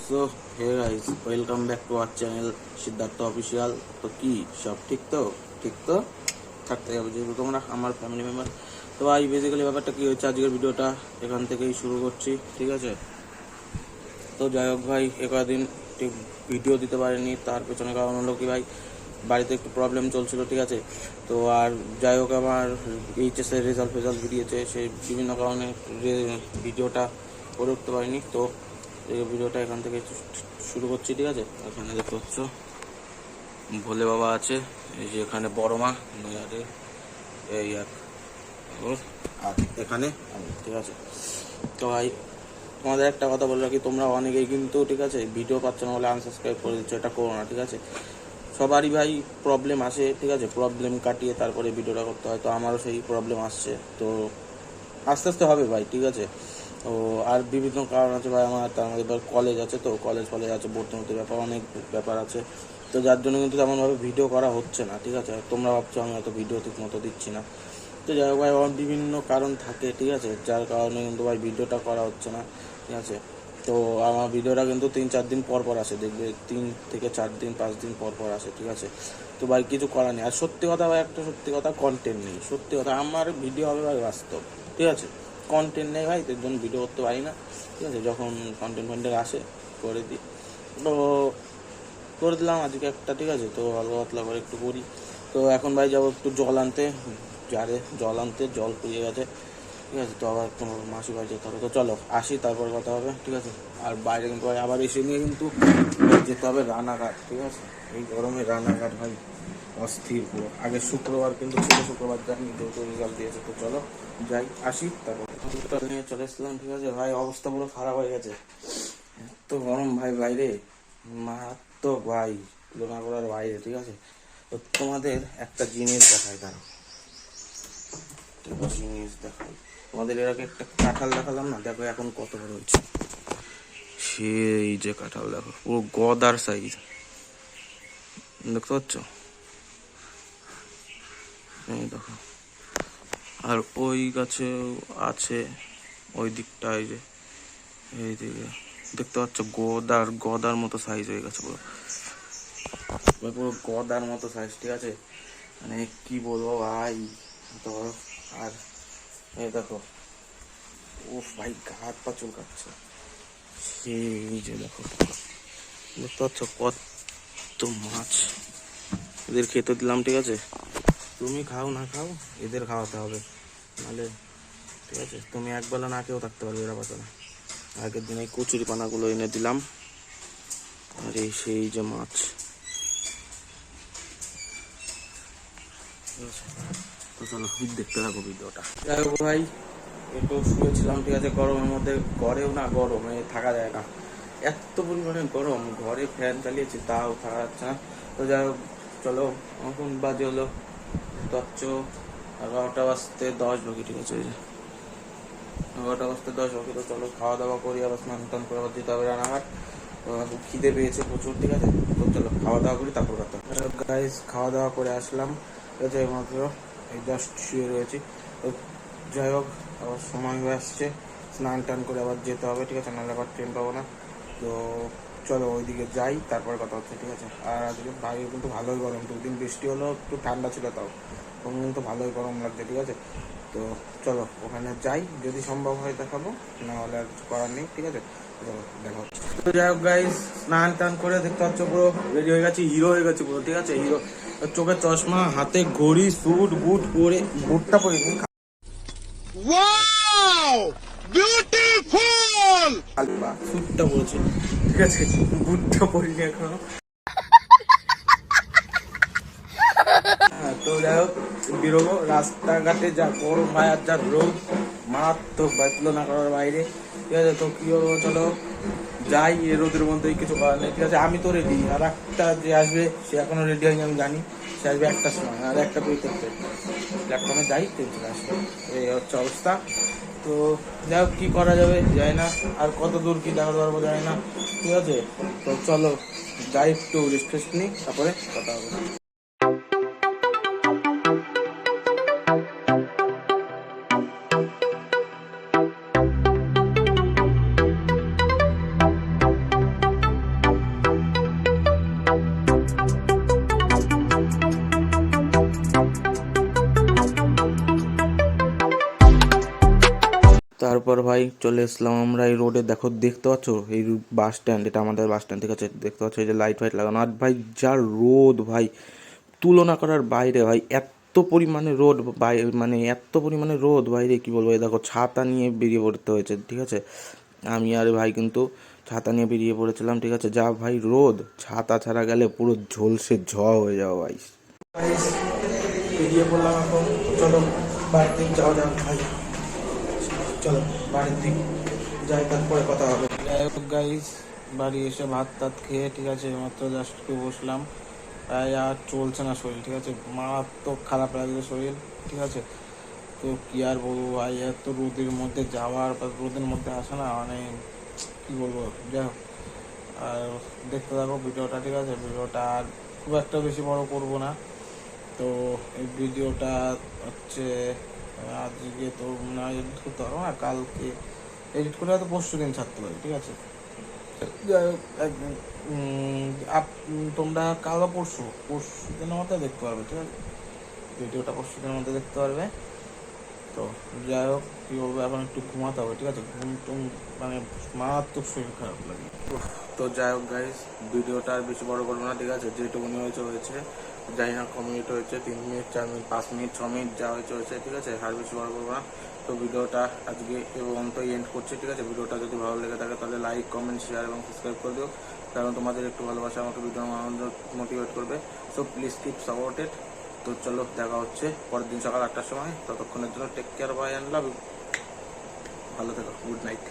So hey guys, welcome back to our channel Siddharth official. তো কি সব ঠিক তো? ঠিক তো থাকতে হবে, যেহেতু তোমরা আমার ফ্যামিলি মেম্বার। তো ভাই বেসিক্যালি ব্যাপারটা কী হচ্ছে, আজকের ভিডিওটা এখান থেকেই শুরু করছি, ঠিক আছে? তো যাই হোক ভাই, কদিন ঠিক ভিডিও দিতে পারিনি, তার পেছনে কারণ হলো কি ভাই, বাড়িতে একটু প্রবলেম চলছিল, ঠিক আছে? তো আর যাই হোক, আমার এইচএসের রেজাল্ট বেরিয়েছে, সেই বিভিন্ন কারণে ভিডিওটা করে উঠতে পারিনি। তো এই ভিডিওটা এখান থেকে শুরু করছি, ঠিক আছে? এখানে দেখতে পাচ্ছ ভোলে বাবা আছে, এই যে এখানে বড় মা নয়ারে, এই এক আর এখানে আমি, ঠিক আছে? তো ভাই তোমাদের একটা কথা বলে রাখি, তোমরা অনেকেই কিন্তু, ঠিক আছে, ভিডিও পাচ্ছ না বলে আনসাবস্ক্রাইব করে দিচ্ছ, এটা করো না, ঠিক আছে? সবারই ভাই প্রবলেম আসে, ঠিক আছে? প্রবলেম কাটিয়ে তারপরে ভিডিওটা করতে হয়, তো আমারও সেই প্রবলেম আসছে, তো আস্তে আস্তে হবে ভাই, ঠিক আছে? ও আর বিভিন্ন কারণ আছে ভাই আমার, তার মধ্যে এবার কলেজ আছে, তো কলেজ আছে, ভর্তি ব্যাপার, অনেক ব্যাপার আছে, তো যার জন্য কিন্তু তেমনভাবে ভিডিও করা হচ্ছে না, ঠিক আছে? তোমরা ভাবছো আমি হয়তো ভিডিও ঠিক মতো দিচ্ছি না, তো যাই হোক ভাই, আমার বিভিন্ন কারণ থাকে, ঠিক আছে, যার কারণে কিন্তু ভাই ভিডিওটা করা হচ্ছে না, ঠিক আছে? তো আমার ভিডিওটা কিন্তু 3-4 দিন পর পর আসে, দেখবে 3 থেকে 4 দিন 5 দিন পর পর আসে, ঠিক আছে? তো ভাই কিছু করার নেই। আর সত্যি কথা ভাই, একটা সত্যি কথা, কন্টেন্ট নেই, সত্যি কথা। আমার ভিডিও হবে ভাই বাস্তব, ঠিক আছে? কন্টেন্ট নেই ভাই, তার জন্য ভিডিও করতে পারি না, ঠিক আছে? যখন কন্টেন্ট আসে করে দিই, তো করে দিলাম আজকে একটা, ঠিক আছে? তো হালকা পাতলা করে একটু করি। তো এখন ভাই যাবো একটু জল আনতে, জল আনতে, জল ফুরিয়ে গেছে, ঠিক আছে? তো আবার একটু মাসি বাড়ি যেতে হবে, তো চলো আসি, তারপর কথা হবে, ঠিক আছে? আর বাইরে কিন্তু ভাই আবার এসে নিয়ে কিন্তু যেতে হবে রানাঘাট, ঠিক আছে? এই গরমে রানাঘাট ভাই অস্থির পুরো। আগে শুক্রবার কিন্তু ছিল, শুক্রবার জানি যেহেতু রেজাল্ট দিয়েছে, তো চলো যাই, আসি, তারপর নিয়ে চলে এসলাম, ঠিক আছে? ভাই অবস্থা পুরো খারাপ হয়ে গেছে, এত গরম ভাই বাইরে, মারাত্মক ভাই, তুলনা করার বাইরে, ঠিক আছে? তো তোমাদের একটা জিনিস দেখাই, দাঁড়াও, জিনিস দেখাই তোমাদের। এর আগে একটা কাঁঠাল দেখালাম না, দেখো এখন কত বড় হয়েছে, সেই যে কাঁঠাল দেখো, পুরো গদার সাইজ, দেখতে পাচ্ছ? এই দেখো, আর ওই গাছে আছে, ওই দিকটা, এই যে এই দিকে দেখতে পাচ্ছ, গদার মতো সাইজ হয়ে গেছে পুরো, পুরো গদার মতো সাইজ, ঠিক আছে? মানে কি বলবো ভাই, তো আর এই দেখো, ও ভাই হাত পা চুলকাচ্ছে, সেই যে দেখো, দেখতে পাচ্ছ কত মাছ। এদের খেতে দিলাম, ঠিক আছে? তুমি খাও না খাও, এদের খাওয়াতে হবে, নাহলে, ঠিক আছে, তুমি একবেলা না খেয়েও থাকতে পারবে, এরা পাতে না। আগের দিন এই কচুরি পানাগুলো এনে দিলাম, আর এই সেই যে মাছ, তো চলো দেখতে থাকো ভিডিওটা। যাই হোক ভাই, একটু শুয়েছিলাম, ঠিক আছে? গরমের মধ্যে, ঘরেও না গরমে থাকা যায় না, এত পরিমাণে গরম, ঘরে ফ্যান চালিয়েছি তাও থাকা যাচ্ছে না। তো যাই হোক চলো, এখন বাজে হলো 11টা বাজতে 10 বাকি, ঠিক আছে? 11টা বাজতে 10 বাকি, তো চলো খাওয়া দাওয়া করি, আবার স্নান টান করে আবার যেতে হবে রানাঘাট। তো খিদে পেয়েছে প্রচুর, ঠিক আছে? তো চলো খাওয়া দাওয়া করি, তারপর কথা। গাইজ খাওয়া দাওয়া করে আসলাম, ঠিক আছে? মাত্র এই জাস্ট শুয়ে রয়েছি। তো যাই হোক, আবার সময় হয়ে আসছে, স্নান টান করে আবার যেতে হবে, ঠিক আছে? নাহলে আবার ট্রেন পাবো না। তো চলো ওইদিকে যাই, তারপরে কথা হচ্ছে, ঠিক আছে? আর আজকে বাইরে কিন্তু ভালোই গরম, 2 দিন বৃষ্টি হলো, একটু ঠান্ডা ছিল, তাও তখন কিন্তু ভালোই গরম লাগছে, ঠিক আছে? তো চলো ওখানে যাই, যদি সম্ভব হয় দেখাবো, না হলে আর করার নেই, ঠিক আছে? চলো দেখা হচ্ছে। তো যাই হোক গাইস, স্নান টান করে দেখতে পাচ্ছ পুরো রেডি হয়ে গেছি, হিরো হয়ে গেছে পুরো, ঠিক আছে? হিরো, চোখে চশমা, হাতে ঘড়ি, স্যুট বুট পরে, বুটটা পরে নি, বিউটিফুল, স্যুটটা পরেছি, ঠিক আছে? বুটটা পরিনি এখনো। তো যাই হোক, বেরোবো, রাস্তাঘাটে যা গরম ভাই, আর যা রোদ, মারাত্মক ভাই, তুলনা করার বাইরে, ঠিক আছে? তো কি হবো, চলো যাই, এ রোদের মধ্যেই কিছু করার নেই, ঠিক আছে? আমি তো রেডি, আর একটা যে আসবে সে এখনো রেডি হয়নি, আমি জানি সে আসবে 1টার সময়, আর 1টা 2 প্ল্যাটফর্মে যাই, ট্রেন চলে আসবে, এই হচ্ছে অবস্থা। তো যাই হোক, কী করা যাবে যায় না, আর কত দূর কী দেখাতে পারবো যায় না, ঠিক আছে? তো চলো যাই, একটু রেস্ট নিই, তারপরে কথা হবে। তারপর ভাই চলে এসলাম আমরা এই রোডে, দেখতে পাচ্ছ এই বাস স্ট্যান্ড, এটা আমাদের বাস স্ট্যান্ড, ঠিক আছে, দেখতে পাচ্ছ এই যে লাইট ফাইট লাগানো। আর ভাই যা রোদ ভাই, তুলনা করার বাইরে ভাই, এত পরিমাণে রোদ মানে এত পরিমাণে রোদ বাইরে কি বলবো। এই দেখো ছাতা নিয়ে বেরিয়ে পড়তে হয়েছে, ঠিক আছে, আমি আর ভাই কিন্তু ছাতা নিয়ে বেরিয়ে পড়েছিলাম, ঠিক আছে। যা ভাই রোদ, ছাতা ছাড়া গেলে পুরো ঝলসে হয়ে যাও ভাই। বেরিয়ে পড়লাম এখন, চলো বাড়ির দিক যাওয়া যাক ভাই, চলো বাড়ির দিক যাই, তারপরে কথা হবে। যাই হোক গাইস, বাড়ি এসে ভাত টাত খেয়ে, ঠিক আছে, মাত্র জাস্ট একটু বসলাম, প্রায় আর চলছে না শরীর, ঠিক আছে, মারাত্মক খারাপ লাগছে শরীর, ঠিক আছে। তো কি আর বলবো ভাই, এত রোদের মধ্যে যাওয়ার বা রোদের মধ্যে আসা না, মানে কি বলবো। যাই হোক, আর দেখতে থাকো ভিডিওটা, ঠিক আছে। ভিডিওটা আর খুব একটা বেশি বড় করব না। তো এই ভিডিওটা হচ্ছে আজকে তো না এডিট করতে পারবো না, কালকে এডিট করে হয়তো পরশু দিন ছাড়তে পারি, ঠিক আছে। যাই হোক, একদিন তোমরা কাল বা পরশু দিনের মধ্যে দেখতে পারবে, ঠিক আছে, ভিডিওটা পরশু দিনের মধ্যে দেখতে পারবে। তো যাই হোক, কী বলবো, এখন একটু ঘুমাতে হবে, ঠিক আছে, ঘুম মানে মারাত্মক শরীর খারাপ লাগে। তো যাই হোক গাইস, ভিডিওটা আর বেশি বড় করবো না, ঠিক আছে, যেটুকুনি হয়েছে, জানি না কমিউনিট হয়েছে 3 মিনিট 4 মিনিট 5 মিনিট 6 মিনিট যা হয়েছে, ঠিক আছে, আর বেশি বড় করবো না। তো ভিডিওটা আজকে এ পর্যন্তই এন্ড করছি, ঠিক আছে। ভিডিওটা যদি ভালো লেগে থাকে তাহলে লাইক, কমেন্ট, শেয়ার এবং সাবস্ক্রাইব করে দিও, কারণ তোমাদের একটু ভালোবাসা আমাকে ভিডিও মোটিভেট করবে। So please keep supported. তো চলো, দেখা হচ্ছে পরের দিন সকাল 8টার সময়। ততক্ষণের জন্য take care, bye and love you, ভালো থেকো, গুড নাইট।